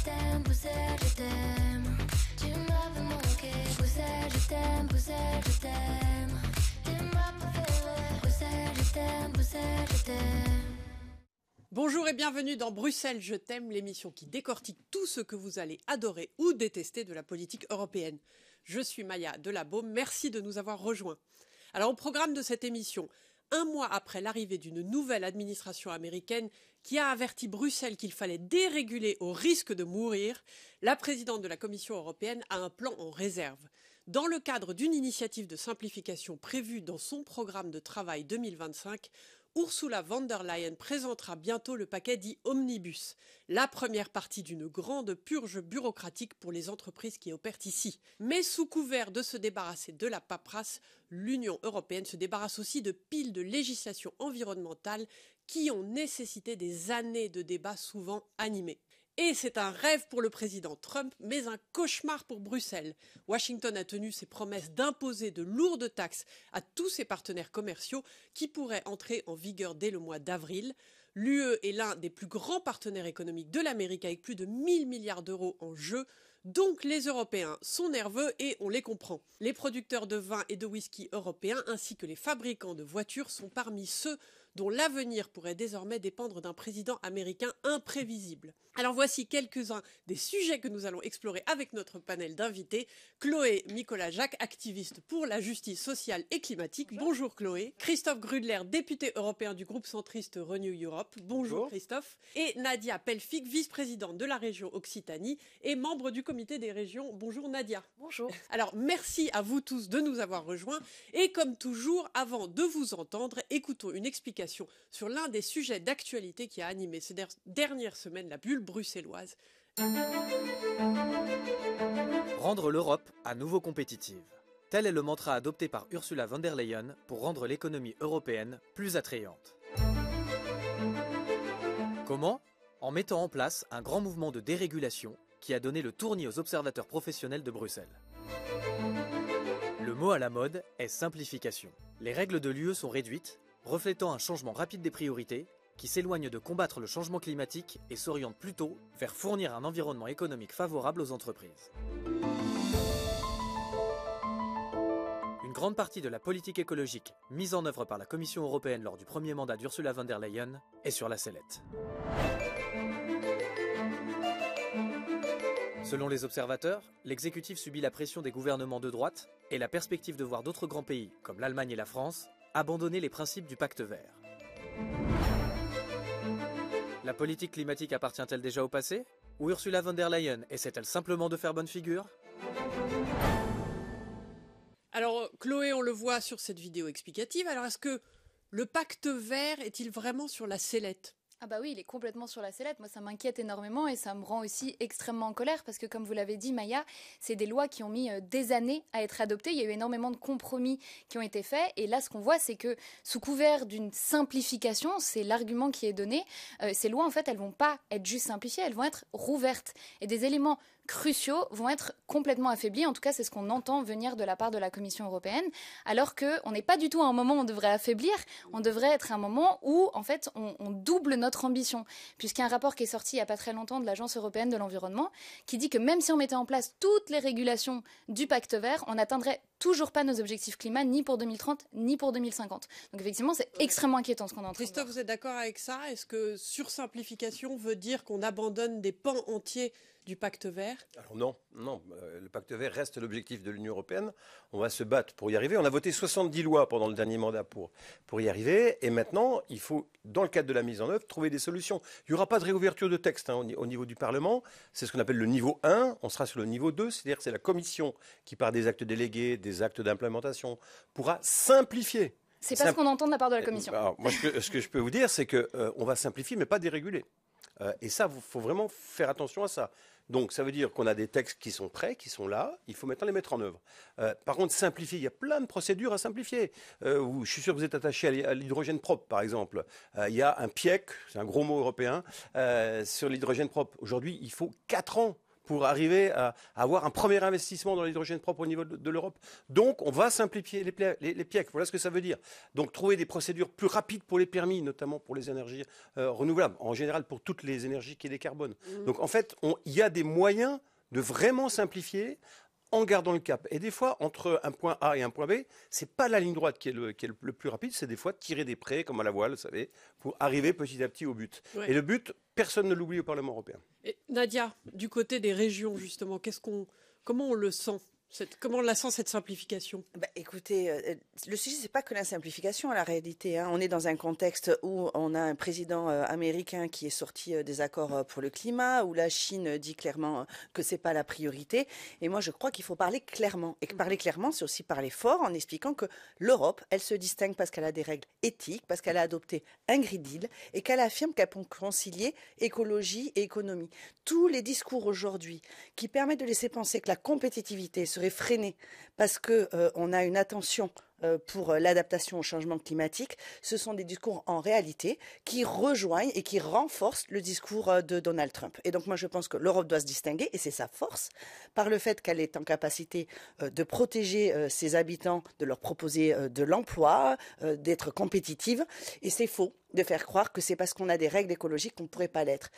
t'aime, Bruxelles, je t'aime. Tu m'as fait manquer, Bruxelles, je t'aime, Bruxelles, je t'aime. T'es ma préférée, Bruxelles, je t'aime, Bruxelles, je t'aime. Bonjour et bienvenue dans Bruxelles, je t'aime, l'émission qui décortique tout ce que vous allez adorer ou détester de la politique européenne. Je suis Maya Delabaume, merci de nous avoir rejoints. Alors au programme de cette émission, un mois après l'arrivée d'une nouvelle administration américaine qui a averti Bruxelles qu'il fallait déréguler au risque de mourir, la présidente de la Commission européenne a un plan en réserve. Dans le cadre d'une initiative de simplification prévue dans son programme de travail 2025, Ursula von der Leyen présentera bientôt le paquet dit Omnibus, la première partie d'une grande purge bureaucratique pour les entreprises qui opèrent ici. Mais sous couvert de se débarrasser de la paperasse, l'Union européenne se débarrasse aussi de piles de législation environnementale qui ont nécessité des années de débats souvent animés. Et c'est un rêve pour le président Trump, mais un cauchemar pour Bruxelles. Washington a tenu ses promesses d'imposer de lourdes taxes à tous ses partenaires commerciaux qui pourraient entrer en vigueur dès le mois d'avril. L'UE est l'un des plus grands partenaires économiques de l'Amérique avec plus de 1000 milliards d'euros en jeu. Donc les Européens sont nerveux et on les comprend. Les producteurs de vin et de whisky européens ainsi que les fabricants de voitures sont parmi ceux dont l'avenir pourrait désormais dépendre d'un président américain imprévisible. Alors voici quelques-uns des sujets que nous allons explorer avec notre panel d'invités. Chloé Nicolas-Jacques, activiste pour la justice sociale et climatique. Bonjour Chloé. Christophe Grudler, député européen du groupe centriste Renew Europe. Bonjour Christophe. Et Nadia Pelfic, vice-présidente de la région Occitanie et membre du comité des régions. Bonjour Nadia. Bonjour. Alors merci à vous tous de nous avoir rejoints. Et comme toujours, avant de vous entendre, écoutons une explication sur l'un des sujets d'actualité qui a animé ces dernières semaines la bulle bruxelloise. Rendre l'Europe à nouveau compétitive. Tel est le mantra adopté par Ursula von der Leyen pour rendre l'économie européenne plus attrayante. Comment ? En mettant en place un grand mouvement de dérégulation qui a donné le tournis aux observateurs professionnels de Bruxelles. Le mot à la mode est simplification. Les règles de l'UE sont réduites, reflétant un changement rapide des priorités qui s'éloigne de combattre le changement climatique et s'oriente plutôt vers fournir un environnement économique favorable aux entreprises. Une grande partie de la politique écologique mise en œuvre par la Commission européenne lors du premier mandat d'Ursula von der Leyen est sur la sellette. Selon les observateurs, l'exécutif subit la pression des gouvernements de droite et la perspective de voir d'autres grands pays, comme l'Allemagne et la France, abandonner les principes du pacte vert. La politique climatique appartient-elle déjà au passé ? Ou Ursula von der Leyen essaie-t-elle simplement de faire bonne figure ? Alors Chloé, on le voit sur cette vidéo explicative. Alors est-ce que le pacte vert est-il vraiment sur la sellette ? Ah bah oui, il est complètement sur la sellette. Moi, ça m'inquiète énormément et ça me rend aussi extrêmement en colère parce que, comme vous l'avez dit, Maya, c'est des lois qui ont mis des années à être adoptées. Il y a eu énormément de compromis qui ont été faits. Et là, ce qu'on voit, c'est que sous couvert d'une simplification, c'est l'argument qui est donné, ces lois, en fait, elles vont pas être juste simplifiées, elles vont être rouvertes. Et des éléments cruciaux vont être complètement affaiblis. En tout cas, c'est ce qu'on entend venir de la part de la Commission européenne, alors qu'on n'est pas du tout à un moment où on devrait affaiblir, on devrait être à un moment où, en fait, on double notre ambition. Puisqu'il y a un rapport qui est sorti il n'y a pas très longtemps de l'Agence européenne de l'environnement, qui dit que même si on mettait en place toutes les régulations du pacte vert, on n'atteindrait toujours pas nos objectifs climat, ni pour 2030, ni pour 2050. Donc effectivement, c'est extrêmement inquiétant ce qu'on est en train de voir. Christophe, vous êtes d'accord avec ça ? Est-ce que sursimplification veut dire qu'on abandonne des pans entiers du pacte vert ? Alors non, le pacte vert reste l'objectif de l'Union européenne. On va se battre pour y arriver. On a voté 70 lois pendant le dernier mandat pour y arriver. Et maintenant, il faut, dans le cadre de la mise en œuvre, trouver des solutions. Il n'y aura pas de réouverture de texte au niveau du Parlement. C'est ce qu'on appelle le niveau 1. On sera sur le niveau 2, c'est-à-dire que c'est la Commission qui, par des actes délégués, des actes d'implémentation, pourra simplifier. C'est pas ce qu'on entend de la part de la Commission. Alors, moi, ce que je peux vous dire, c'est qu'on va simplifier, mais pas déréguler. Et ça, il faut vraiment faire attention à ça. Donc, ça veut dire qu'on a des textes qui sont prêts, qui sont là. Il faut maintenant les mettre en œuvre. Par contre, simplifier, il y a plein de procédures à simplifier. Je suis sûr que vous êtes attaché à l'hydrogène propre, par exemple. Il y a un PIEC, c'est un gros mot européen, sur l'hydrogène propre. Aujourd'hui, il faut 4 ans pour arriver à avoir un premier investissement dans l'hydrogène propre au niveau de l'Europe. Donc, on va simplifier les PIEC. Voilà ce que ça veut dire. Donc, trouver des procédures plus rapides pour les permis, notamment pour les énergies renouvelables, en général pour toutes les énergies qui décarbonent. Donc, en fait, il y a des moyens de vraiment simplifier en gardant le cap. Et des fois, entre un point A et un point B, c'est pas la ligne droite qui est le plus rapide, c'est des fois tirer des prés, comme à la voile, vous savez, pour arriver petit à petit au but. Ouais. Et le but, personne ne l'oublie au Parlement européen. Et Nadia, du côté des régions, justement, comment on le sent ? Comment on la sent, cette simplification ? Écoutez, le sujet, c'est pas que la simplification, la réalité. On est dans un contexte où on a un président américain qui est sorti des accords pour le climat, où la Chine dit clairement que c'est pas la priorité. Et moi, je crois qu'il faut parler clairement. Et que parler clairement, c'est aussi parler fort en expliquant que l'Europe, elle se distingue parce qu'elle a des règles éthiques, parce qu'elle a adopté un Green Deal et qu'elle affirme qu'elle peut concilier écologie et économie. Tous les discours aujourd'hui qui permettent de laisser penser que la compétitivité serait freinée parce qu'on a une attention pour l'adaptation au changement climatique, ce sont des discours en réalité qui rejoignent et qui renforcent le discours de Donald Trump. Et donc moi je pense que l'Europe doit se distinguer, et c'est sa force, par le fait qu'elle est en capacité de protéger ses habitants, de leur proposer de l'emploi, d'être compétitive, et c'est faux de faire croire que c'est parce qu'on a des règles écologiques qu'on ne pourrait pas l'être.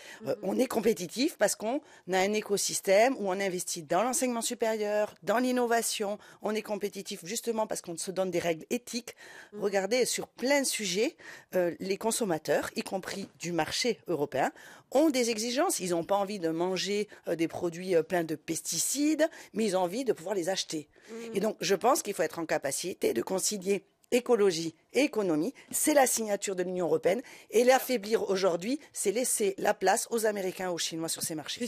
On est compétitif parce qu'on a un écosystème où on investit dans l'enseignement supérieur, dans l'innovation. On est compétitif justement parce qu'on se donne des règles éthiques. Regardez, sur plein de sujets, les consommateurs, y compris du marché européen, ont des exigences. Ils n'ont pas envie de manger des produits pleins de pesticides, mais ils ont envie de pouvoir les acheter. Et donc, je pense qu'il faut être en capacité de concilier écologie et économie, c'est la signature de l'Union européenne, et l'affaiblir aujourd'hui, c'est laisser la place aux Américains et aux Chinois sur ces marchés.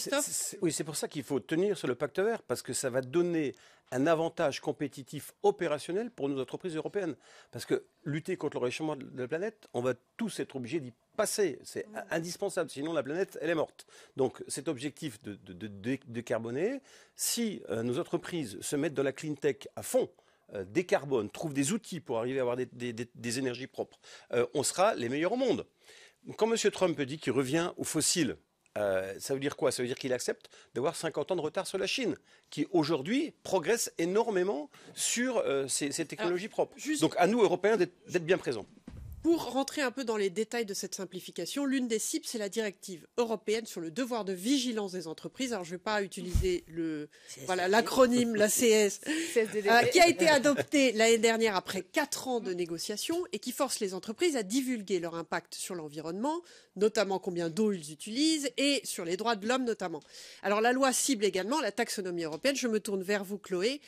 Oui, c'est pour ça qu'il faut tenir sur le pacte vert, parce que ça va donner un avantage compétitif opérationnel pour nos entreprises européennes. Parce que lutter contre le réchauffement de la planète, on va tous être obligés d'y passer. C'est indispensable, sinon la planète, elle est morte. Donc cet objectif de décarboner, si nos entreprises se mettent dans la clean tech à fond, décarbone, trouve des outils pour arriver à avoir des énergies propres, on sera les meilleurs au monde. Quand M. Trump dit qu'il revient aux fossiles, ça veut dire quoi ? Ça veut dire qu'il accepte d'avoir 50 ans de retard sur la Chine, qui aujourd'hui progresse énormément sur ces technologies propres. Donc à nous, Européens, d'être bien présents. Pour rentrer un peu dans les détails de cette simplification, l'une des cibles, c'est la directive européenne sur le devoir de vigilance des entreprises. Alors, je ne vais pas utiliser l'acronyme, la CS, qui a été adoptée l'année dernière après 4 ans de négociations et qui force les entreprises à divulguer leur impact sur l'environnement, notamment combien d'eau ils utilisent et sur les droits de l'homme notamment. Alors, la loi cible également la taxonomie européenne. Je me tourne vers vous, Chloé.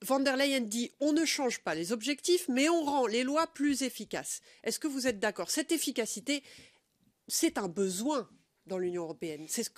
Von der Leyen dit on ne change pas les objectifs, mais on rend les lois plus efficaces. Est-ce que vous êtes d'accord ? Cette efficacité, c'est un besoin dans l'Union européenne. C'est ce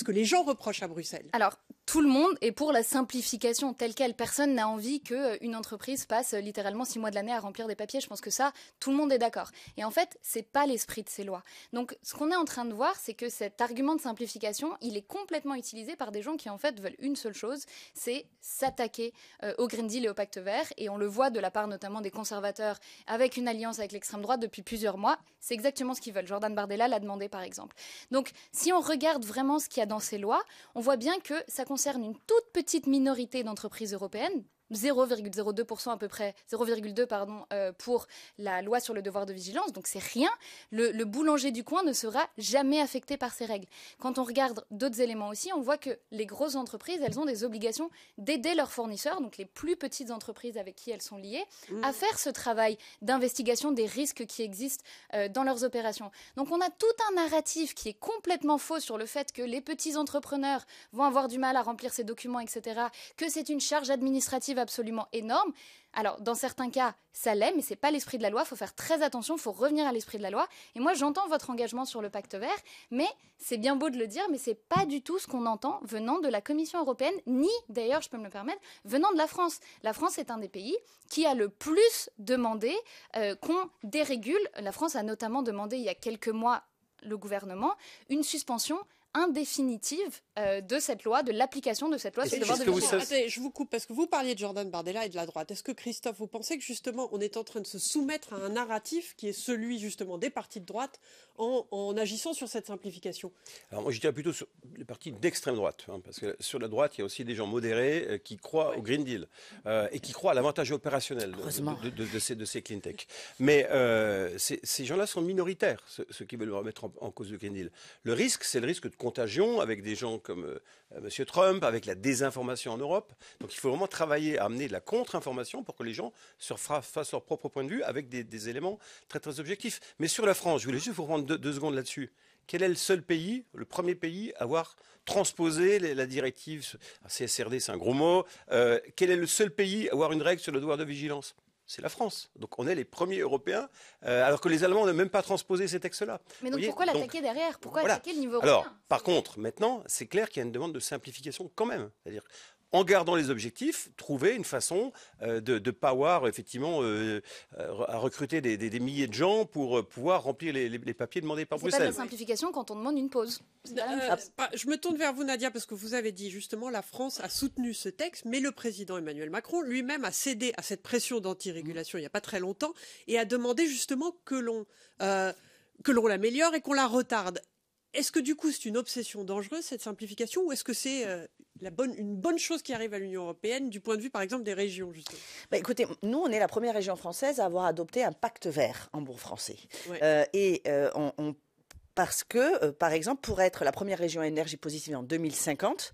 que les gens reprochent à Bruxelles. Alors, tout le monde est pour la simplification telle quelle. Personne n'a envie qu'une entreprise passe littéralement 6 mois de l'année à remplir des papiers. Je pense que ça, tout le monde est d'accord. Et en fait, c'est pas l'esprit de ces lois. Donc, ce qu'on est en train de voir, c'est que cet argument de simplification, il est complètement utilisé par des gens qui, en fait, veulent une seule chose, c'est s'attaquer au Green Deal et au Pacte Vert. Et on le voit de la part notamment des conservateurs avec une alliance avec l'extrême droite depuis plusieurs mois. C'est exactement ce qu'ils veulent. Jordan Bardella l'a demandé, par exemple. Donc, si on regarde vraiment ce qu'il y a dans ces lois, on voit bien que ça concerne une toute petite minorité d'entreprises européennes, 0,02% à peu près, 0,2 pardon, pour la loi sur le devoir de vigilance, donc c'est rien. Le boulanger du coin ne sera jamais affecté par ces règles. Quand on regarde d'autres éléments aussi, on voit que les grosses entreprises, elles ont des obligations d'aider leurs fournisseurs, donc les plus petites entreprises avec qui elles sont liées, à faire ce travail d'investigation des risques qui existent dans leurs opérations. Donc on a tout un narratif qui est complètement faux sur le fait que les petits entrepreneurs vont avoir du mal à remplir ces documents, etc., que c'est une charge administrative absolument énorme. Alors, dans certains cas, ça l'est, mais ce n'est pas l'esprit de la loi. Il faut faire très attention, il faut revenir à l'esprit de la loi. Et moi, j'entends votre engagement sur le pacte vert, mais c'est bien beau de le dire, mais ce n'est pas du tout ce qu'on entend venant de la Commission européenne, ni, d'ailleurs, je peux me le permettre, venant de la France. La France est un des pays qui a le plus demandé qu'on dérégule. La France a notamment demandé, il y a quelques mois, le gouvernement, une suspension indéfinitive de cette loi, de l'application de cette loi sur le devoir de vigilance. Attendez, je vous coupe parce que vous parliez de Jordan Bardella et de la droite. Est-ce que Christophe, vous pensez que justement on est en train de se soumettre à un narratif qui est celui justement des partis de droite en agissant sur cette simplification? Alors moi je dirais plutôt sur les partis d'extrême droite, parce que sur la droite il y a aussi des gens modérés qui croient au Green Deal et qui croient à l'avantage opérationnel de ces clean tech. Mais ces gens-là sont minoritaires, ceux qui veulent remettre en cause le Green Deal. Le risque, c'est le risque de contagion avec des gens comme M. Trump, avec la désinformation en Europe. Donc il faut vraiment travailler à amener de la contre-information pour que les gens se fassent leur propre point de vue avec des éléments très très objectifs. Mais sur la France, je voulais juste vous prendre deux secondes là-dessus. Quel est le seul pays, le premier pays à avoir transposé la directive CSRD, c'est un gros mot. Quel est le seul pays à avoir une règle sur le devoir de vigilance? C'est la France. Donc on est les premiers Européens, alors que les Allemands n'ont même pas transposé ces textes-là. Mais donc pourquoi l'attaquer derrière? Pourquoi attaquer le niveau européen? Alors, par contre, maintenant, c'est clair qu'il y a une demande de simplification quand même. C'est-à-dire, en gardant les objectifs, trouver une façon de ne pas avoir effectivement à recruter des milliers de gens pour pouvoir remplir les papiers demandés par Bruxelles. C'est pas de la simplification quand on demande une pause. Je me tourne vers vous, Nadia, parce que vous avez dit justement la France a soutenu ce texte, mais le président Emmanuel Macron lui-même a cédé à cette pression d'anti-régulation il n'y a pas très longtemps et a demandé justement que l'on l'améliore et qu'on la retarde. Est-ce que du coup c'est une obsession dangereuse cette simplification ou est-ce que c'est une bonne chose qui arrive à l'Union européenne du point de vue par exemple des régions justement? Écoutez, nous on est la première région française à avoir adopté un pacte vert en bon français. Ouais. Parce que, par exemple, pour être la première région à énergie positive en 2050,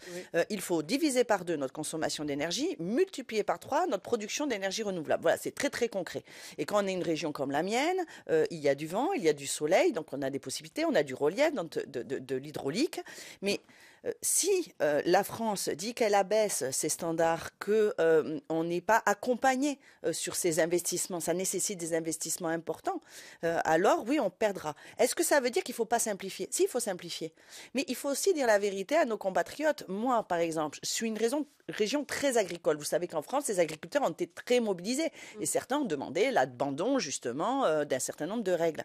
il faut diviser par 2 notre consommation d'énergie, multiplier par 3 notre production d'énergie renouvelable. Voilà, c'est très très concret. Et quand on est une région comme la mienne, il y a du vent, il y a du soleil, donc on a des possibilités, on a du relief, donc de l'hydraulique. Mais si la France dit qu'elle abaisse ses standards, qu'on n'est pas accompagné sur ces investissements, ça nécessite des investissements importants, alors oui, on perdra. Est-ce que ça veut dire qu'il ne faut pas simplifier? Si, il faut simplifier. Mais il faut aussi dire la vérité à nos compatriotes. Moi, par exemple, je suis une région très agricole. Vous savez qu'en France, les agriculteurs ont été très mobilisés. Et certains ont demandé l'abandon, justement, d'un certain nombre de règles.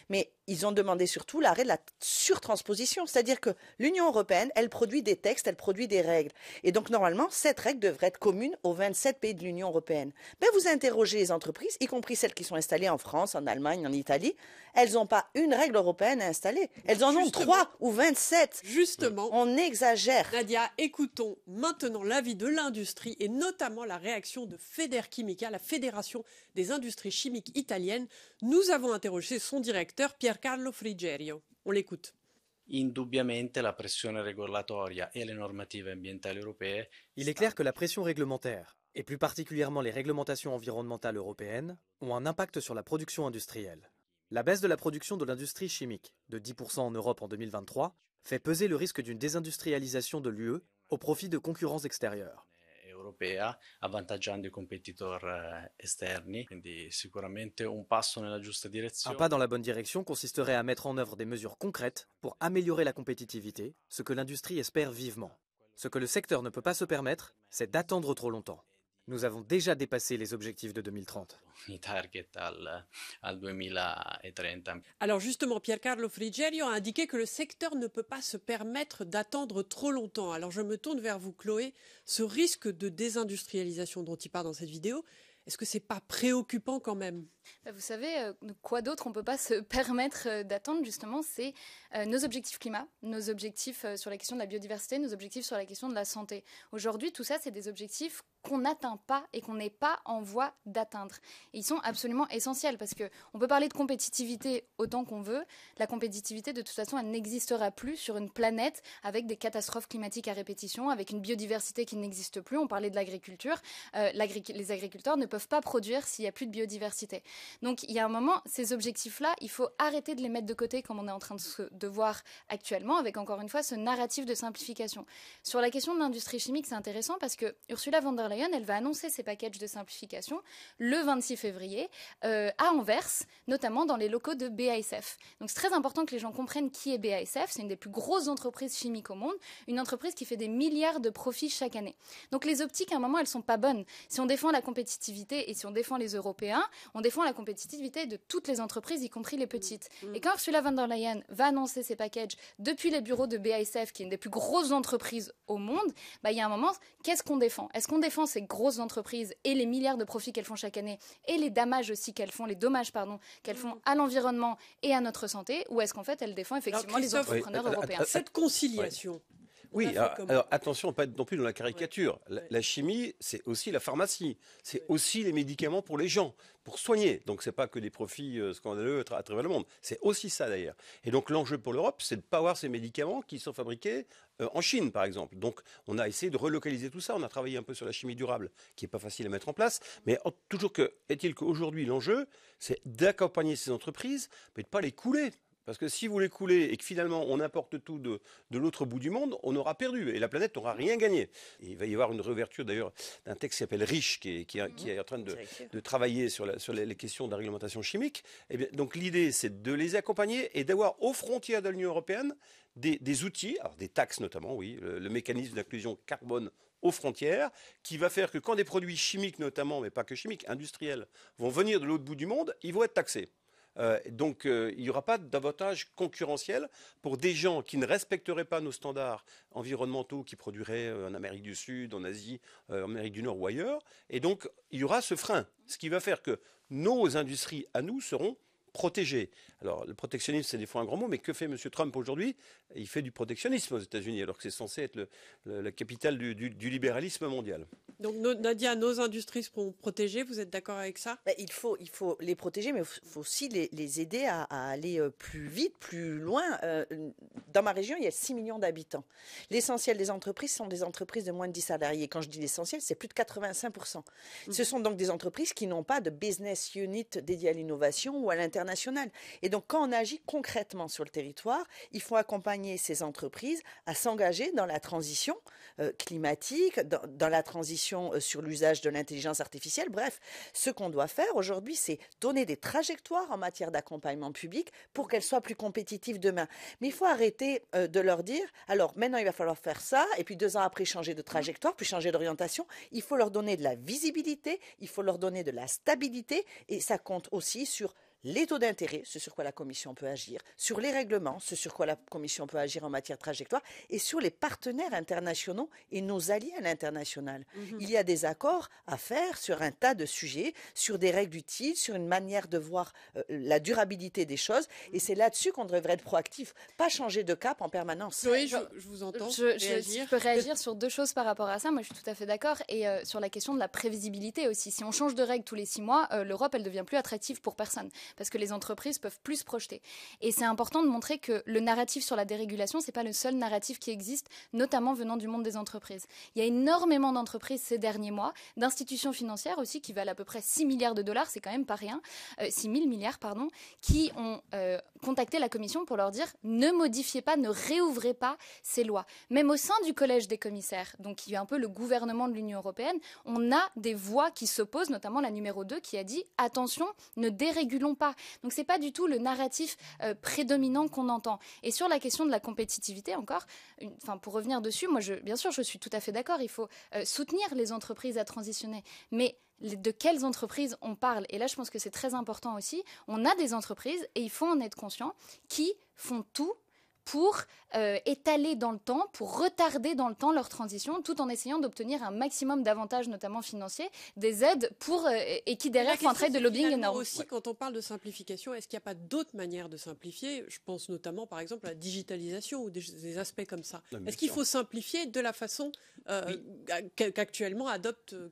Mais ils ont demandé surtout l'arrêt de la surtransposition. C'est-à-dire que l'Union européenne, elle produit des textes, elle produit des règles. Et donc, normalement, cette règle devrait être commune aux 27 pays de l'Union européenne. Vous interrogez les entreprises, y compris celles qui sont installées en France, en Allemagne, en Italie, elles n'ont pas une règle européenne à installer. Elles en ont 3 ou 27. Justement. On exagère. Nadia, écoutons maintenant l'avis de l'industrie et notamment la réaction de Federchimica, la Fédération des industries chimiques italiennes. Nous avons interrogé son directeur, Piercarlo Frigerio. On l'écoute. Indubbiamente la pressione regolatoria e le normative ambientali europee. Il est clair que la pression réglementaire, et plus particulièrement les réglementations environnementales européennes, ont un impact sur la production industrielle. La baisse de la production de l'industrie chimique, de 10% en Europe en 2023, fait peser le risque d'une désindustrialisation de l'UE au profit de concurrents extérieurs. Europea, avvantaggiando i competitor esterni, quindi sicuramente un passo nella giusta direzione. Un pas dans la bonne direction consisterait à mettre en œuvre des mesures concrètes pour améliorer la compétitivité, ce que l'industrie espère vivement. Ce que le secteur ne peut pas se permettre, c'est d'attendre trop longtemps. Nous avons déjà dépassé les objectifs de 2030. I target al 2030. Alors justement, Piercarlo Frigerio a indiqué que le secteur ne peut pas se permettre d'attendre trop longtemps. Alors je me tourne vers vous, Chloé. Ce risque de désindustrialisation dont il parle dans cette vidéo, est-ce que c'est pas préoccupant quand même? Vous savez, quoi d'autre on ne peut pas se permettre d'attendre, justement, c'est nos objectifs climat, nos objectifs sur la question de la biodiversité, nos objectifs sur la question de la santé. Aujourd'hui, tout ça, c'est des objectifs qu'on n'atteint pas et qu'on n'est pas en voie d'atteindre. Et ils sont absolument essentiels parce qu'on peut parler de compétitivité autant qu'on veut. La compétitivité, de toute façon, elle n'existera plus sur une planète avec des catastrophes climatiques à répétition, avec une biodiversité qui n'existe plus. On parlait de l'agriculture. Les agriculteurs ne peuvent pas produire s'il n'y a plus de biodiversité. Donc, il y a un moment, ces objectifs-là, il faut arrêter de les mettre de côté comme on est en train de voir actuellement avec, encore une fois, ce narratif de simplification. Sur la question de l'industrie chimique, c'est intéressant parce que Ursula von der Leyen, elle va annoncer ses packages de simplification le 26 février à Anvers, notamment dans les locaux de BASF. Donc, c'est très important que les gens comprennent qui est BASF. C'est une des plus grosses entreprises chimiques au monde, une entreprise qui fait des milliards de profits chaque année. Donc, les optiques, à un moment, elles sont pas bonnes. Si on défend la compétitivité, compétitivité et si on défend les Européens, on défend la compétitivité de toutes les entreprises, y compris les petites. Et quand Ursula von der Leyen va annoncer ses packages depuis les bureaux de BASF, qui est une des plus grosses entreprises au monde, il y a un moment, qu'est-ce qu'on défend? Est-ce qu'on défend ces grosses entreprises et les milliards de profits qu'elles font chaque année et les dommages aussi qu'elles font, qu'elles font à l'environnement et à notre santé, ou est-ce qu'en fait elles défendent effectivement les entrepreneurs européens? Cette conciliation. Oui, alors attention, pas être non plus dans la caricature. La chimie, c'est aussi la pharmacie, c'est aussi les médicaments pour les gens, pour soigner. Donc c'est pas que des profits scandaleux à travers le monde, c'est aussi ça d'ailleurs. Et donc l'enjeu pour l'Europe, c'est de ne pas avoir ces médicaments qui sont fabriqués en Chine, par exemple. Donc on a essayé de relocaliser tout ça, on a travaillé un peu sur la chimie durable, qui n'est pas facile à mettre en place, mais toujours est-il qu'aujourd'hui l'enjeu, c'est d'accompagner ces entreprises, mais de ne pas les couler. Parce que si vous les coulez et que finalement on importe tout de l'autre bout du monde, on aura perdu et la planète n'aura rien gagné. Et il va y avoir une réouverture d'ailleurs d'un texte qui s'appelle REACH, qui est en train de travailler sur les questions de la réglementation chimique. Et bien, donc l'idée, c'est de les accompagner et d'avoir aux frontières de l'Union européenne des outils, alors des taxes notamment, oui, le mécanisme d'inclusion carbone aux frontières, qui va faire que quand des produits chimiques notamment, mais pas que chimiques, industriels, vont venir de l'autre bout du monde, ils vont être taxés. Donc il n'y aura pas d'avantage concurrentiel pour des gens qui ne respecteraient pas nos standards environnementaux, qui produiraient en Amérique du Sud, en Asie, en Amérique du Nord ou ailleurs. Et donc il y aura ce frein, ce qui va faire que nos industries à nous seront protégées. Alors le protectionnisme, c'est des fois un grand mot, mais que fait M. Trump aujourd'hui? Il fait du protectionnisme aux États-Unis, alors que c'est censé être la capitale du libéralisme mondial. Donc Nadia, nos industries seront protégées, vous êtes d'accord avec ça? Il faut les protéger, mais il faut aussi les aider à aller plus vite, plus loin. Dans ma région, il y a 6 millions d'habitants. L'essentiel des entreprises sont des entreprises de moins de 10 salariés. Quand je dis l'essentiel, c'est plus de 85%. Ce sont donc des entreprises qui n'ont pas de business unit dédié à l'innovation ou à l'international. Et donc, quand on agit concrètement sur le territoire, il faut accompagner ces entreprises à s'engager dans la transition climatique, dans la transition sur l'usage de l'intelligence artificielle. Bref, ce qu'on doit faire aujourd'hui, c'est donner des trajectoires en matière d'accompagnement public pour qu'elles soient plus compétitives demain. Mais il faut arrêter de leur dire, alors maintenant il va falloir faire ça, et puis 2 ans après changer de trajectoire, puis changer d'orientation. Il faut leur donner de la visibilité, il faut leur donner de la stabilité, et ça compte aussi sur les taux d'intérêt, ce sur quoi la Commission peut agir, sur les règlements, ce sur quoi la Commission peut agir en matière de trajectoire, et sur les partenaires internationaux et nos alliés à l'international. Il y a des accords à faire sur un tas de sujets, sur des règles utiles, sur une manière de voir la durabilité des choses, et c'est là-dessus qu'on devrait être proactif, pas changer de cap en permanence. Oui, je vous entends. Je peux réagir sur 2 choses par rapport à ça. Moi, je suis tout à fait d'accord. Et sur la question de la prévisibilité aussi. Si on change de règles tous les 6 mois, l'Europe, elle devient plus attractive pour personne. Parce que les entreprises peuvent plus se projeter. Et c'est important de montrer que le narratif sur la dérégulation, c'est pas le seul narratif qui existe, notamment venant du monde des entreprises. Il y a énormément d'entreprises ces derniers mois, d'institutions financières aussi, qui valent à peu près 6 milliards de dollars, c'est quand même pas rien, 6 000 milliards, pardon, qui ont contacté la Commission pour leur dire ne modifiez pas, ne réouvrez pas ces lois. Même au sein du collège des commissaires, donc qui est un peu le gouvernement de l'Union européenne, on a des voix qui s'opposent, notamment la numéro 2 qui a dit attention, ne dérégulons pas. Donc c'est pas du tout le narratif prédominant qu'on entend. Et sur la question de la compétitivité encore, pour revenir dessus, moi bien sûr je suis tout à fait d'accord, il faut soutenir les entreprises à transitionner, mais de quelles entreprises on parle? Et là je pense que c'est très important aussi, on a des entreprises, et il faut en être conscient, qui font tout pour étaler dans le temps, pour retarder dans le temps leur transition, tout en essayant d'obtenir un maximum d'avantages, notamment financiers, des aides et qui derrière font un travail de lobbying énorme. Aussi, quand on parle de simplification, est-ce qu'il n'y a pas d'autres manières de simplifier? Je pense notamment, par exemple, à la digitalisation ou des aspects comme ça. Est-ce qu'il faut simplifier de la façon qu'actuellement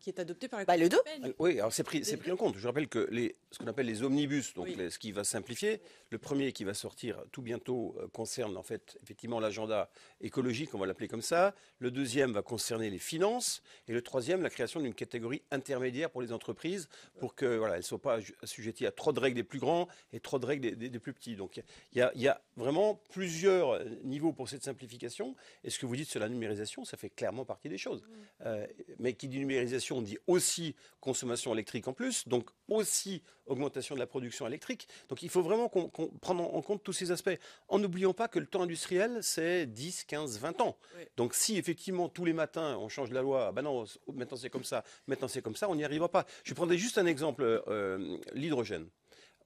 qui est adoptée par la Commission européenne? Oui, alors c'est pris en compte. Je rappelle que ce qu'on appelle les omnibus, donc ce qui va simplifier, le premier qui va sortir tout bientôt concerne en fait effectivement l'agenda écologique, on va l'appeler comme ça. Le deuxième va concerner les finances, et le troisième la création d'une catégorie intermédiaire pour les entreprises, pour que elles ne soient pas assujetties à trop de règles des plus grands et trop de règles des plus petits. Donc il y a vraiment plusieurs niveaux pour cette simplification. Et ce que vous dites sur la numérisation, ça fait clairement partie des choses. Mais qui dit numérisation, on dit aussi consommation électrique en plus, donc aussi augmentation de la production électrique. Donc il faut vraiment qu'on prenne en compte tous ces aspects, en n'oubliant pas que le temps industriel, c'est 10, 15, 20 ans. Oui. Donc si effectivement tous les matins on change la loi, ben non, maintenant c'est comme ça, on n'y arrivera pas. Je prendrai juste un exemple, l'hydrogène.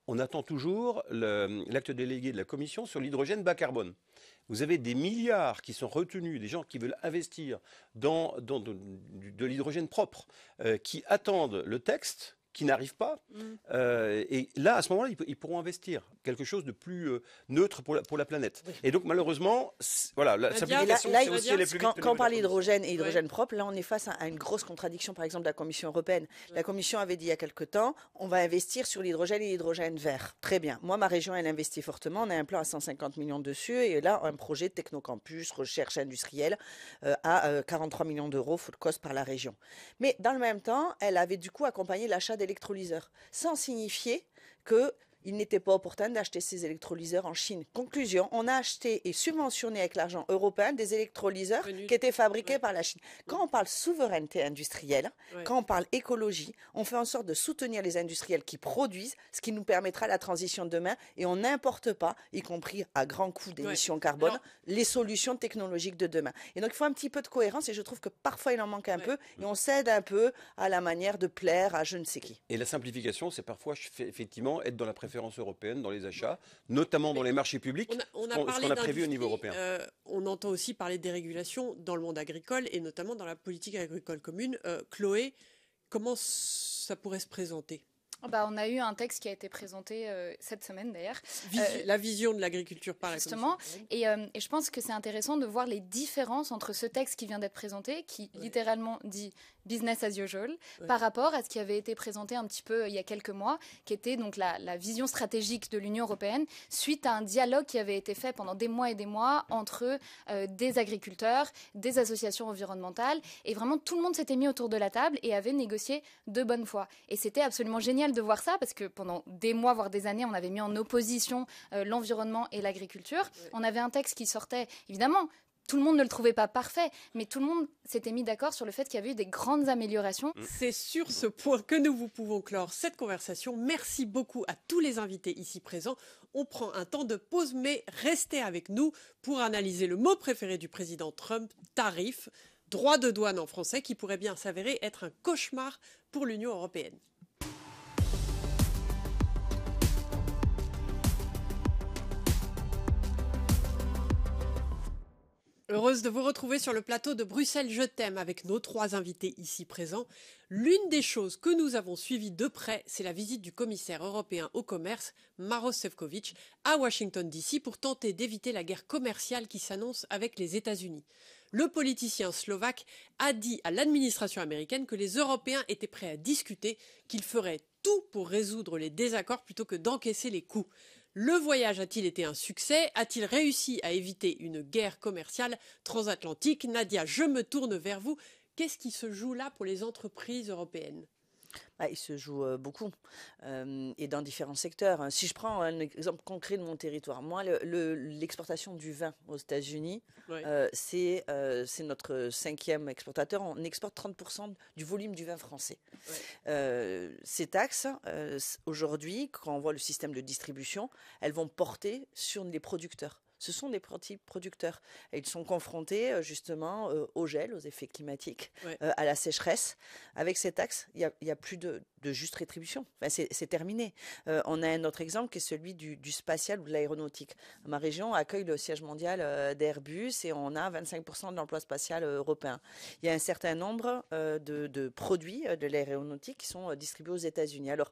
On attend toujours l'acte délégué de la Commission sur l'hydrogène bas carbone. Vous avez des milliards qui sont retenus, des gens qui veulent investir dans de l'hydrogène propre, qui attendent le texte, qui n'arrivent pas. Et là, à ce moment-là, ils pourront investir quelque chose de plus neutre pour la planète. Oui. Et donc, malheureusement, voilà, la simplification, c'est aussi aller plus vite. Quand on parle d'hydrogène et hydrogène propre, là, on est face à une grosse contradiction, par exemple, de la Commission européenne. Ouais. La Commission avait dit il y a quelque temps, on va investir sur l'hydrogène et l'hydrogène vert. Très bien. Moi, ma région, elle investit fortement. On a un plan à 150 millions dessus. Et là, un projet de technocampus, recherche industrielle, à 43 millions d'euros, full cost par la région. Mais dans le même temps, elle avait du coup accompagné l'achat d'électrolyseurs, sans signifier qu'il n'était pas opportun d'acheter ces électrolyseurs en Chine. Conclusion, on a acheté et subventionné avec l'argent européen des électrolyseurs qui étaient fabriqués par la Chine. Quand on parle souveraineté industrielle, quand on parle écologie, on fait en sorte de soutenir les industriels qui produisent, ce qui nous permettra la transition de demain, et on n'importe pas, y compris à grands coûts d'émissions carbone, les solutions technologiques de demain. Et donc il faut un petit peu de cohérence, et je trouve que parfois il en manque un peu, et on cède un peu à la manière de plaire à je ne sais qui. Et la simplification, c'est parfois effectivement être dans la préférence européenne dans les achats, notamment dans les marchés publics, ce qu'on a prévu au niveau européen. On entend aussi parler de dérégulation dans le monde agricole et notamment dans la politique agricole commune. Chloé, comment ça pourrait se présenter ? On a eu un texte qui a été présenté cette semaine d'ailleurs. La vision de l'agriculture par la Commission. Et je pense que c'est intéressant de voir les différences entre ce texte qui vient d'être présenté, qui littéralement dit business as usual, par rapport à ce qui avait été présenté un petit peu il y a quelques mois, qui était donc la vision stratégique de l'Union européenne, suite à un dialogue qui avait été fait pendant des mois et des mois entre des agriculteurs, des associations environnementales, et vraiment tout le monde s'était mis autour de la table et avait négocié de bonne foi. Et c'était absolument génial de voir ça, parce que pendant des mois, voire des années, on avait mis en opposition l'environnement et l'agriculture. On avait un texte qui sortait, évidemment, tout le monde ne le trouvait pas parfait, mais tout le monde s'était mis d'accord sur le fait qu'il y avait eu des grandes améliorations. C'est sur ce point que nous vous pouvons clore cette conversation. Merci beaucoup à tous les invités ici présents. On prend un temps de pause, mais restez avec nous pour analyser le mot préféré du président Trump, tarif, droit de douane en français, qui pourrait bien s'avérer être un cauchemar pour l'Union européenne. Heureuse de vous retrouver sur le plateau de Bruxelles Je t'aime avec nos 3 invités ici présents. L'une des choses que nous avons suivies de près, c'est la visite du commissaire européen au commerce, Maroš Šefčovič, à Washington DC pour tenter d'éviter la guerre commerciale qui s'annonce avec les États-Unis. Le politicien slovaque a dit à l'administration américaine que les Européens étaient prêts à discuter, qu'ils feraient tout pour résoudre les désaccords plutôt que d'encaisser les coups. Le voyage a-t-il été un succès ? A-t-il réussi à éviter une guerre commerciale transatlantique ? Nadia, je me tourne vers vous. Qu'est-ce qui se joue là pour les entreprises européennes ? Il se joue beaucoup et dans différents secteurs. Si je prends un exemple concret de mon territoire, moi, l'exportation du vin aux États-Unis, c'est notre 5e exportateur. On exporte 30% du volume du vin français. Ces taxes, aujourd'hui, quand on voit le système de distribution, elles vont porter sur les producteurs. Ce sont des petits producteurs. Et ils sont confrontés justement au gel, aux effets climatiques, à la sécheresse. Avec ces taxes, il n'y a plus de juste rétribution. Enfin, c'est terminé. On a un autre exemple qui est celui du spatial ou de l'aéronautique. Ma région accueille le siège mondial d'Airbus et on a 25% de l'emploi spatial européen. Il y a un certain nombre de produits de l'aéronautique qui sont distribués aux États-Unis. Alors,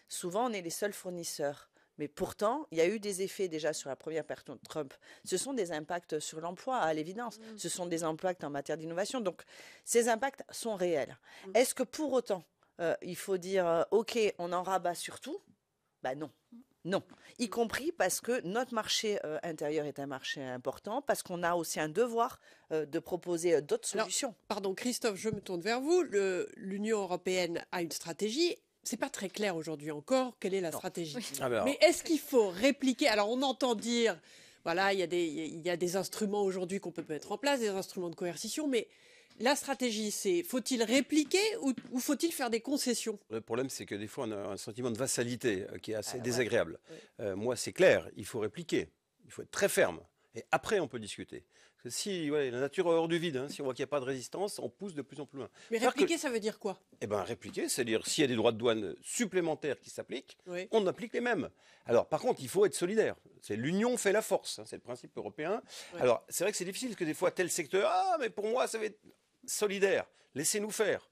souvent, on est les seuls fournisseurs. Mais pourtant, il y a eu des effets déjà sur la première période de Trump. Ce sont des impacts sur l'emploi, à l'évidence. Ce sont des impacts en matière d'innovation. Donc, ces impacts sont réels. Est-ce que pour autant, il faut dire, OK, on en rabat sur tout ? Non. Non, y compris parce que notre marché intérieur est un marché important, parce qu'on a aussi un devoir de proposer d'autres solutions. Alors, pardon, Christophe, je me tourne vers vous. L'Union européenne a une stratégie. C'est pas très clair aujourd'hui encore quelle est la stratégie. Mais est-ce qu'il faut répliquer ? Alors on entend dire, voilà, il y a des instruments aujourd'hui qu'on peut mettre en place, des instruments de coercition, mais la stratégie, c'est faut-il répliquer ou faut-il faire des concessions ? Le problème, c'est que des fois, on a un sentiment de vassalité qui est assez désagréable. Moi, c'est clair, il faut répliquer, il faut être très ferme. Et après, on peut discuter. Parce que si la nature est hors du vide, si on voit qu'il n'y a pas de résistance, on pousse de plus en plus loin. Mais répliquer, ça veut dire quoi? Eh bien, répliquer, c'est-à-dire s'il y a des droits de douane supplémentaires qui s'appliquent, Oui. on applique les mêmes. Alors, par contre, il faut être solidaire. C'est l'union fait la force, c'est le principe européen. Ouais. Alors, c'est vrai que c'est difficile parce que des fois, tel secteur, mais pour moi, ça va être solidaire. Laissez-nous faire.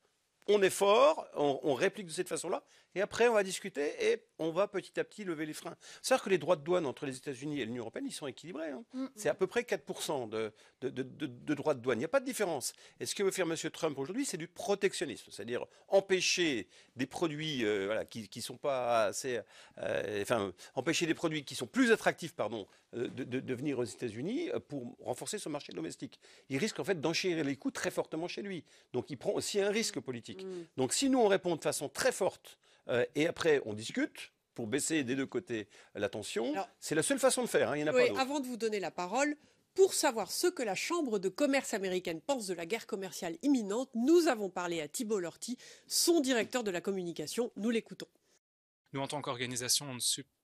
On est fort, on réplique de cette façon-là, et après on va discuter et on va petit à petit lever les freins. C'est-à-dire que les droits de douane entre les États-Unis et l'Union européenne, ils sont équilibrés. C'est à peu près 4% de droits de douane. Il n'y a pas de différence. Et ce que veut faire M. Trump aujourd'hui, c'est du protectionnisme, c'est-à-dire empêcher des produits qui sont pas assez, empêcher des produits qui sont plus attractifs, de venir aux États-Unis pour renforcer son marché domestique. Il risque en fait d'enchérir les coûts très fortement chez lui. Donc il prend aussi un risque politique. Donc si nous on répond de façon très forte et après on discute pour baisser des deux côtés la tension, c'est la seule façon de faire. Il n'y en a pas d'autre. Avant de vous donner la parole, pour savoir ce que la Chambre de commerce américaine pense de la guerre commerciale imminente, nous avons parlé à Thibault Lorty, son directeur de la communication. Nous l'écoutons. Nous, en tant qu'organisation,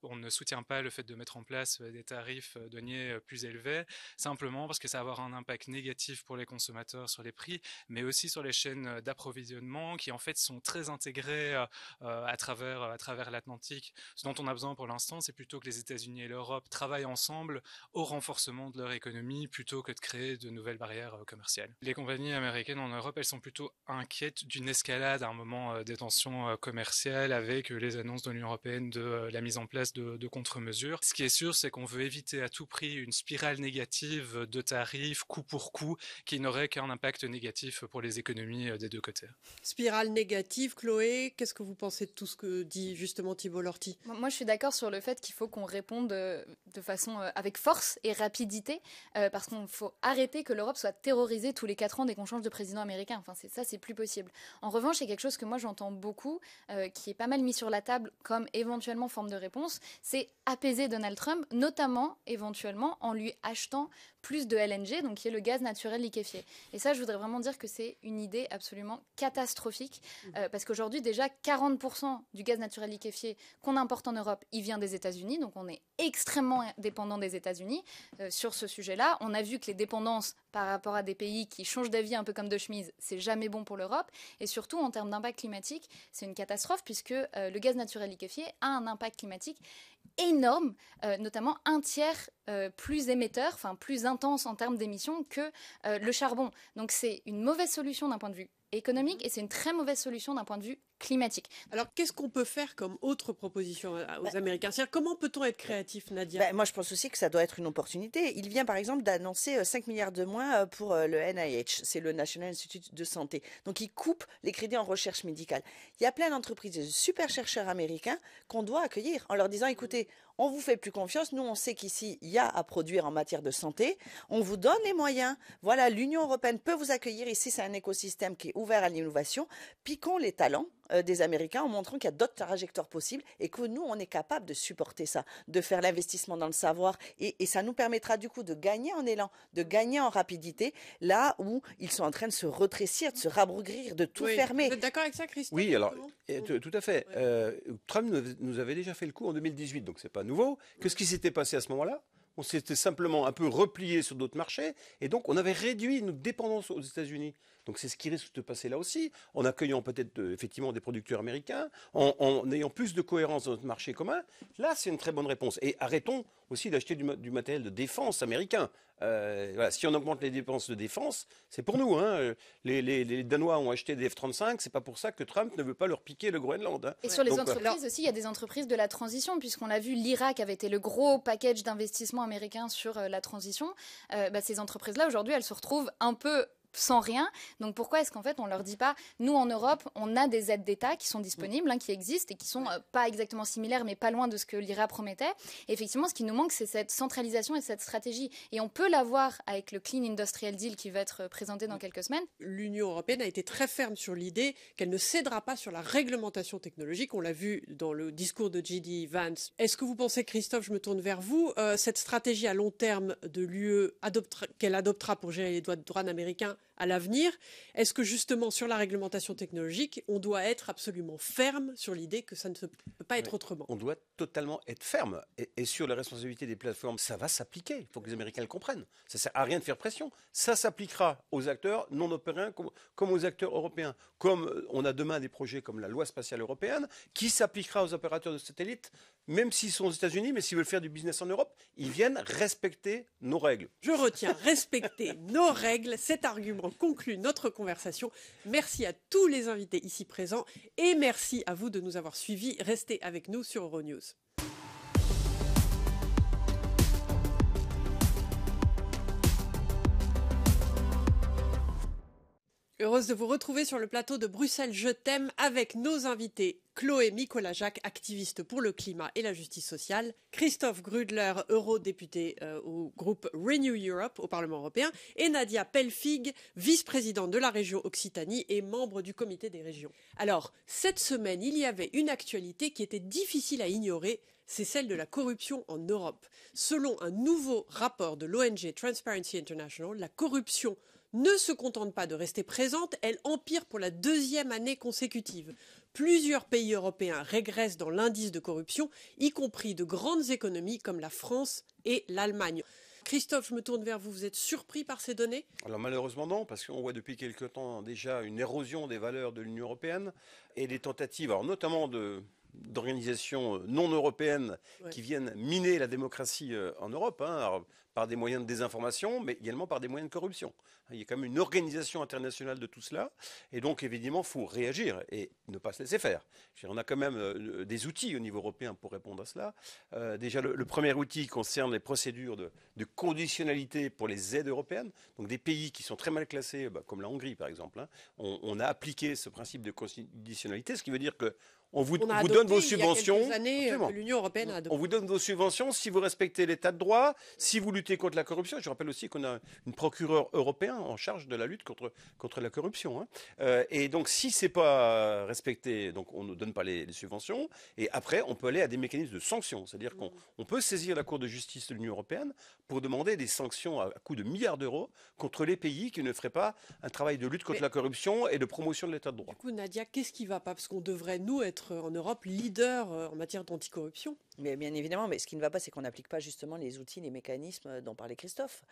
on ne soutient pas le fait de mettre en place des tarifs douaniers plus élevés, simplement parce que ça va avoir un impact négatif pour les consommateurs sur les prix, mais aussi sur les chaînes d'approvisionnement qui en fait sont très intégrées à travers l'Atlantique. Ce dont on a besoin pour l'instant, c'est plutôt que les États-Unis et l'Europe travaillent ensemble au renforcement de leur économie plutôt que de créer de nouvelles barrières commerciales. Les compagnies américaines en Europe, elles sont plutôt inquiètes d'une escalade à un moment des tensions commerciales avec les annonces de l'Union européenne de la mise en place de contre-mesures. Ce qui est sûr, c'est qu'on veut éviter à tout prix une spirale négative de tarifs coup pour coup qui n'aurait qu'un impact négatif pour les économies des deux côtés. Spirale négative, Chloé, qu'est-ce que vous pensez de tout ce que dit justement Thibault Lorty? Moi, je suis d'accord sur le fait qu'il faut qu'on réponde de façon avec force et rapidité, parce qu'il faut arrêter que l'Europe soit terrorisée tous les 4 ans dès qu'on change de président américain. Enfin, c'est plus possible. En revanche, il y a quelque chose que moi j'entends beaucoup, qui est pas mal mis sur la table comme éventuellement forme de réponse, c'est apaiser Donald Trump, notamment éventuellement en lui achetant plus de LNG, donc qui est le gaz naturel liquéfié. Et ça, je voudrais vraiment dire que c'est une idée absolument catastrophique, parce qu'aujourd'hui, déjà, 40% du gaz naturel liquéfié qu'on importe en Europe, il vient des États-Unis, donc on est extrêmement dépendant des États-Unis sur ce sujet-là. On a vu que les dépendances par rapport à des pays qui changent d'avis un peu comme de chemise, c'est jamais bon pour l'Europe. Et surtout, en termes d'impact climatique, c'est une catastrophe, puisque le gaz naturel liquéfié a un impact climatique énorme, notamment un tiers plus émetteur, enfin plus intense en termes d'émissions que le charbon. Donc c'est une mauvaise solution d'un point de vue économique et c'est une très mauvaise solution d'un point de vue climatique. Alors, qu'est-ce qu'on peut faire comme autre proposition aux Américains? C'est-à-dire, comment peut-on être créatif, Nadia? Moi, je pense aussi que ça doit être une opportunité. Il vient, par exemple, d'annoncer 5 milliards de moins pour le NIH, c'est le National Institute de Santé. Donc, il coupe les crédits en recherche médicale. Il y a plein d'entreprises, de super chercheurs américains qu'on doit accueillir en leur disant, écoutez, on vous fait plus confiance. Nous, on sait qu'ici, il y a à produire en matière de santé. On vous donne les moyens. Voilà, l'Union européenne peut vous accueillir. Ici, c'est un écosystème qui est ouvert à l'innovation. Piquons les talents des Américains en montrant qu'il y a d'autres trajectoires possibles et que nous, on est capable de supporter ça, de faire l'investissement dans le savoir. Et ça nous permettra du coup de gagner en élan, de gagner en rapidité, là où ils sont en train de se rétrécir, de se rabrougrir, de tout fermer. Vous êtes d'accord avec ça, Christophe? Oui, alors, tout à fait. Trump nous avait déjà fait le coup en 2018, donc c'est pas nouveau. Qu'est-ce qui s'était passé à ce moment-là? On s'était simplement un peu replié sur d'autres marchés et donc on avait réduit notre dépendance aux États-Unis. Donc c'est ce qui risque de passer là aussi, en accueillant peut-être effectivement des producteurs américains, en ayant plus de cohérence dans notre marché commun. Là, c'est une très bonne réponse. Et arrêtons aussi d'acheter du matériel de défense américain. Voilà, si on augmente les dépenses de défense, c'est pour nous. Les Danois ont acheté des F-35, c'est pas pour ça que Trump ne veut pas leur piquer le Groenland. Et sur les entreprises aussi, il y a des entreprises de la transition, puisqu'on l'a vu, l'Irak avait été le gros package d'investissement américain sur la transition. Ces entreprises-là, aujourd'hui, elles se retrouvent un peu sans rien. Donc pourquoi est-ce qu'en fait on leur dit pas, nous en Europe on a des aides d'État qui sont disponibles, qui existent et qui sont pas exactement similaires mais pas loin de ce que l'IRA promettait. Et effectivement ce qui nous manque c'est cette centralisation et cette stratégie et on peut l'avoir avec le Clean Industrial Deal qui va être présenté dans quelques semaines. L'Union européenne a été très ferme sur l'idée qu'elle ne cédera pas sur la réglementation technologique. On l'a vu dans le discours de J.D. Vance. Est-ce que vous pensez, Christophe, je me tourne vers vous, cette stratégie à long terme de l'UE qu'elle adoptera pour gérer les droits de douane américains à l'avenir. Est-ce que justement sur la réglementation technologique, on doit être absolument ferme sur l'idée que ça ne peut pas être autrement? On doit totalement être ferme. Et sur la responsabilité des plateformes, ça va s'appliquer. Il faut que les Américains le comprennent. Ça ne sert à rien de faire pression. Ça s'appliquera aux acteurs non européens comme aux acteurs européens. Comme on a demain des projets comme la loi spatiale européenne, qui s'appliquera aux opérateurs de satellites, même s'ils sont aux États-Unis, mais s'ils veulent faire du business en Europe, ils viennent respecter nos règles. Je retiens, respecter nos règles. Cet argument conclut notre conversation. Merci à tous les invités ici présents et merci à vous de nous avoir suivis. Restez avec nous sur Euronews. Heureuse de vous retrouver sur le plateau de Bruxelles Je t'aime avec nos invités Chloé Nicolas-Jacques, activiste pour le climat et la justice sociale, Christophe Grudler, eurodéputé au groupe Renew Europe au Parlement européen, et Nadia Pelfig, vice-présidente de la région Occitanie et membre du comité des régions. Alors, cette semaine, il y avait une actualité qui était difficile à ignorer, c'est celle de la corruption en Europe. Selon un nouveau rapport de l'ONG Transparency International, la corruption ne se contente pas de rester présente, elle empire pour la 2e année consécutive. Plusieurs pays européens régressent dans l'indice de corruption, y compris de grandes économies comme la France et l'Allemagne. Christophe, je me tourne vers vous. Vous êtes surpris par ces données? Alors malheureusement non, parce qu'on voit depuis quelque temps déjà une érosion des valeurs de l'Union européenne et des tentatives, alors notamment d'organisations non européennes qui viennent miner la démocratie en Europe, alors, par des moyens de désinformation, mais également par des moyens de corruption. Il y a quand même une organisation internationale de tout cela, et donc évidemment, il faut réagir et ne pas se laisser faire. On a quand même des outils au niveau européen pour répondre à cela. Déjà, le premier outil concerne les procédures de conditionnalité pour les aides européennes. Donc des pays qui sont très mal classés, comme la Hongrie par exemple, on a appliqué ce principe de conditionnalité, ce qui veut dire que on vous donne vos subventions. L'Union européenne a adopté. On vous donne vos subventions si vous respectez l'état de droit, si vous luttez contre la corruption. Je rappelle aussi qu'on a une procureure européenne en charge de la lutte contre la corruption. Et donc, si c'est pas respecté, donc on ne donne pas les subventions. Et après, on peut aller à des mécanismes de sanctions. C'est-à-dire qu'on peut saisir la Cour de justice de l'Union européenne pour demander des sanctions à coût de milliards d'euros contre les pays qui ne feraient pas un travail de lutte contre la corruption et de promotion de l'état de droit. Du coup, Nadia, qu'est-ce qui ne va pas? Parce qu'on devrait, nous, être en Europe leader en matière d'anticorruption. Mais bien évidemment, mais ce qui ne va pas, c'est qu'on n'applique pas justement les outils, les mécanismes dont parlait Christophe.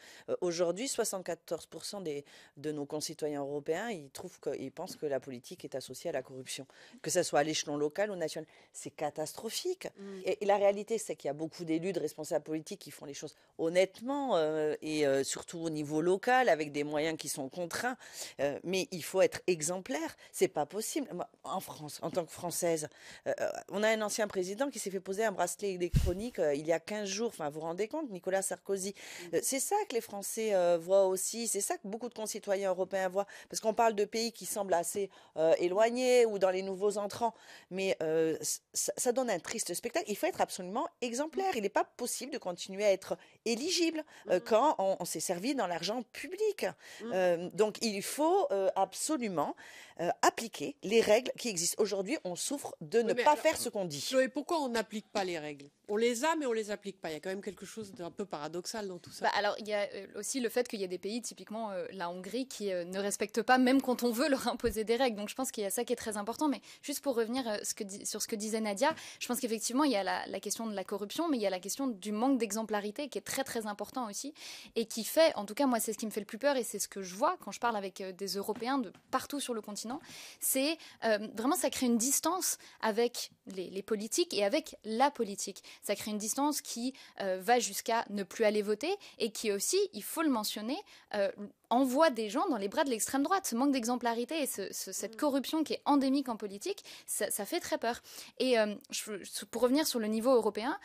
Aujourd'hui, 74% de nos concitoyens européens, ils pensent que la politique est associée à la corruption, que ce soit à l'échelon local ou national. C'est catastrophique. Et la réalité, c'est qu'il y a beaucoup d'élus, de responsables politiques qui font les choses honnêtement et surtout au niveau local, avec des moyens qui sont contraints. Mais il faut être exemplaire. C'est pas possible. Moi, en France, en tant que Française, on a un ancien président qui s'est fait poser un bracelet électronique il y a 15 jours. Enfin, vous vous rendez compte, Nicolas Sarkozy. C'est ça que les Français voient aussi. C'est ça que beaucoup de concitoyens européens voient. Parce qu'on parle de pays qui semblent assez éloignés ou dans les nouveaux entrants. Mais ça donne un triste spectacle. Il faut être absolument exemplaire. Il n'est pas possible de continuer à être éligible quand on s'est servi dans l'argent public. Donc, il faut absolument appliquer les règles qui existent. Aujourd'hui, on souffre de ne pas faire ce qu'on dit. Chloé, pourquoi on n'applique pas les règles? On les a, mais on les applique pas. Il y a quand même quelque chose d'un peu paradoxal dans tout ça. Alors, il y a aussi le fait qu'il y a des pays, typiquement la Hongrie, qui ne respectent pas, même quand on veut leur imposer des règles. Donc, je pense qu'il y a ça qui est très important. Mais juste pour revenir sur ce que disait Nadia, je pense qu'effectivement, il y a la question de la corruption, mais il y a la question du manque d'exemplarité qui est très, très important aussi. Et qui fait, en tout cas, moi, c'est ce qui me fait le plus peur et c'est ce que je vois quand je parle avec des Européens de partout sur le continent. C'est vraiment, ça crée une distance avec les politiques et avec la politique. Ça crée une distance qui va jusqu'à ne plus aller voter et qui aussi, il faut le mentionner, envoie des gens dans les bras de l'extrême droite. Ce manque d'exemplarité et cette corruption qui est endémique en politique, ça fait très peur. Et pour revenir sur le niveau européen,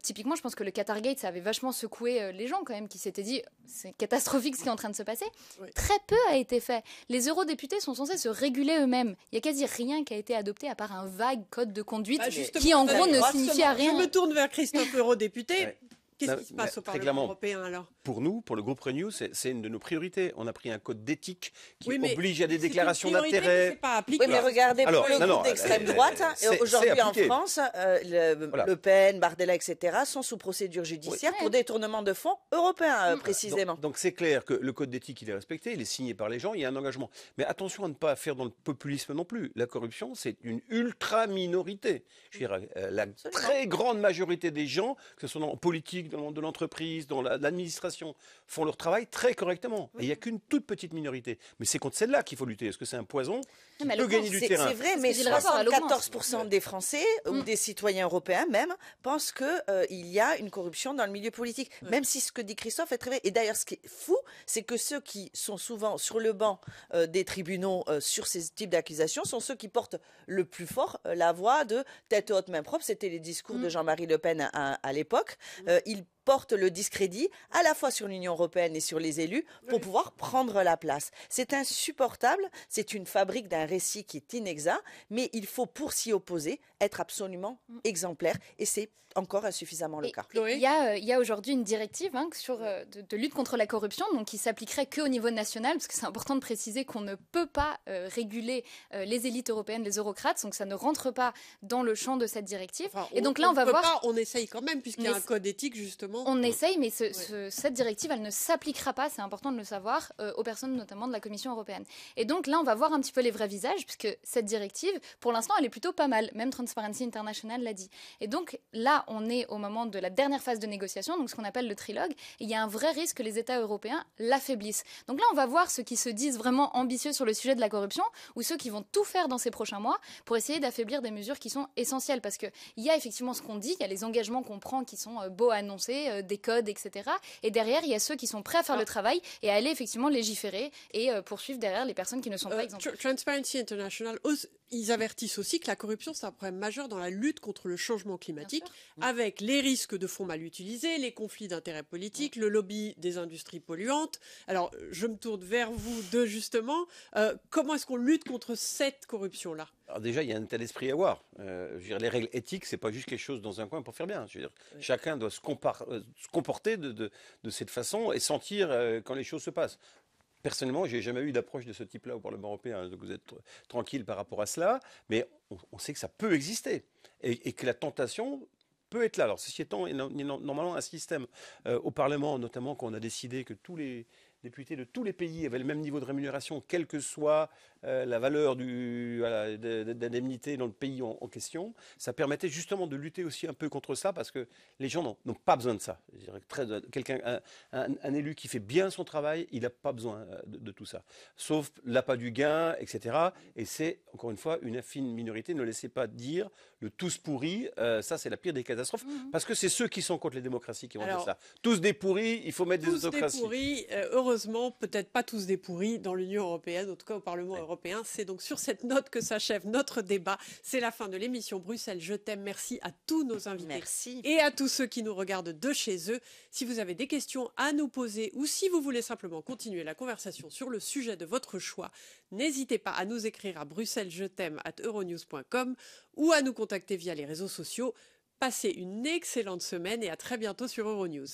typiquement, je pense que le Qatargate, ça avait vachement secoué les gens quand même, qui s'étaient dit c'est catastrophique ce qui est en train de se passer. Oui. Très peu a été fait. Les eurodéputés sont censés se réguler eux-mêmes. Il n'y a quasi rien qui a été adopté à part un vague code de conduite qui en gros ne signifie à rien. Je me tourne vers Christophe, eurodéputé. Qu'est-ce qui se passe au Parlement européen alors? Pour nous, pour le groupe Renew, c'est une de nos priorités. On a pris un code d'éthique qui Oui, mais oblige à des c'est déclarations une priorité, mais d'intérêt. c'est pas appliqué. Oui, mais regardez, Alors, le non, groupe d'extrême droite, c'est aujourd'hui en appliqué. France, Voilà. Le Pen, Bardella, etc., sont sous procédure judiciaire pour détournement de fonds européens, précisément. Donc c'est clair que le code d'éthique, il est respecté, il est signé par les gens, il y a un engagement. Mais attention à ne pas faire dans le populisme non plus. La corruption, c'est une ultra-minorité. Je dirais, la très grande majorité des gens, que ce soit en politique, dans le monde de l'entreprise, dans l'administration, font leur travail très correctement. Et il n'y a qu'une toute petite minorité. Mais c'est contre celle-là qu'il faut lutter. Est-ce que c'est un poison qui peut gagner du terrain? C'est vrai, mais 74% des Français ou des citoyens européens même pensent qu'il y a une corruption dans le milieu politique. Même si ce que dit Christophe est très vrai. Et d'ailleurs, ce qui est fou, c'est que ceux qui sont souvent sur le banc des tribunaux sur ces types d'accusations sont ceux qui portent le plus fort la voix de tête haute, main propre. C'était les discours de Jean-Marie Le Pen à l'époque. Il porte le discrédit à la fois sur l'Union européenne et sur les élus pour pouvoir prendre la place. C'est insupportable, c'est une fabrique d'un récit qui est inexact, mais il faut, pour s'y opposer, être absolument exemplaire, et c'est encore insuffisamment le cas. Il y a aujourd'hui une directive de lutte contre la corruption, donc qui s'appliquerait qu'au niveau national, parce que c'est important de préciser qu'on ne peut pas réguler les élites européennes, les eurocrates, donc ça ne rentre pas dans le champ de cette directive. Enfin, et donc là, on va voir. On essaye quand même, puisqu'il y a un code éthique justement. On essaye, mais cette directive, elle ne s'appliquera pas, c'est important de le savoir, aux personnes notamment de la Commission européenne. Et donc là, on va voir un petit peu les vrais visages, puisque cette directive, pour l'instant, elle est plutôt pas mal. Même Transparency International l'a dit. Et donc là, on est au moment de la dernière phase de négociation, donc ce qu'on appelle le trilogue, et il y a un vrai risque que les États européens l'affaiblissent. Donc là, on va voir ceux qui se disent vraiment ambitieux sur le sujet de la corruption, ou ceux qui vont tout faire dans ces prochains mois pour essayer d'affaiblir des mesures qui sont essentielles, parce qu'il y a effectivement ce qu'on dit, il y a les engagements qu'on prend qui sont beaux à annoncer, des codes, etc. Et derrière, il y a ceux qui sont prêts à faire le travail et à aller effectivement légiférer et poursuivre derrière les personnes qui ne sont pas exemplaires. Transparency International, ils avertissent aussi que la corruption, c'est un problème majeur dans la lutte contre le changement climatique, avec les risques de fonds mal utilisés, les conflits d'intérêts politiques, le lobby des industries polluantes. Alors, je me tourne vers vous deux, justement. Comment est-ce qu'on lutte contre cette corruption-là? Alors déjà, il y a un tel esprit à avoir. Je veux dire, les règles éthiques, c'est pas juste quelque chose dans un coin pour faire bien. Je veux dire, chacun doit se comporter de cette façon et sentir quand les choses se passent. Personnellement, j'ai jamais eu d'approche de ce type-là au Parlement européen, donc vous êtes tranquille par rapport à cela, mais on sait que ça peut exister et que la tentation peut être là. Alors, ceci étant, il y a normalement un système au Parlement, notamment quand on a décidé que tous les députés de tous les pays avaient le même niveau de rémunération, quelle que soit la valeur d'indemnité dans le pays en question. Ça permettait justement de lutter aussi un peu contre ça, parce que les gens n'ont pas besoin de ça. Je dirais, un élu qui fait bien son travail, il n'a pas besoin de tout ça. Sauf l'appât du gain, etc. Et c'est, encore une fois, une infime minorité. Ne laissez pas dire le tous pourris. Ça, c'est la pire des catastrophes, parce que c'est ceux qui sont contre les démocraties qui vont dire ça. Tous des pourris, il faut mettre des autocraties. Tous des pourris, heureusement, peut-être pas tous des pourris dans l'Union européenne, en tout cas au Parlement européen. C'est donc sur cette note que s'achève notre débat. C'est la fin de l'émission Bruxelles, je t'aime. Merci à tous nos invités. Merci. Et à tous ceux qui nous regardent de chez eux. Si vous avez des questions à nous poser ou si vous voulez simplement continuer la conversation sur le sujet de votre choix, n'hésitez pas à nous écrire à bruxellesjet'aime@euronews.com ou à nous contacter via les réseaux sociaux. Passez une excellente semaine et à très bientôt sur Euronews.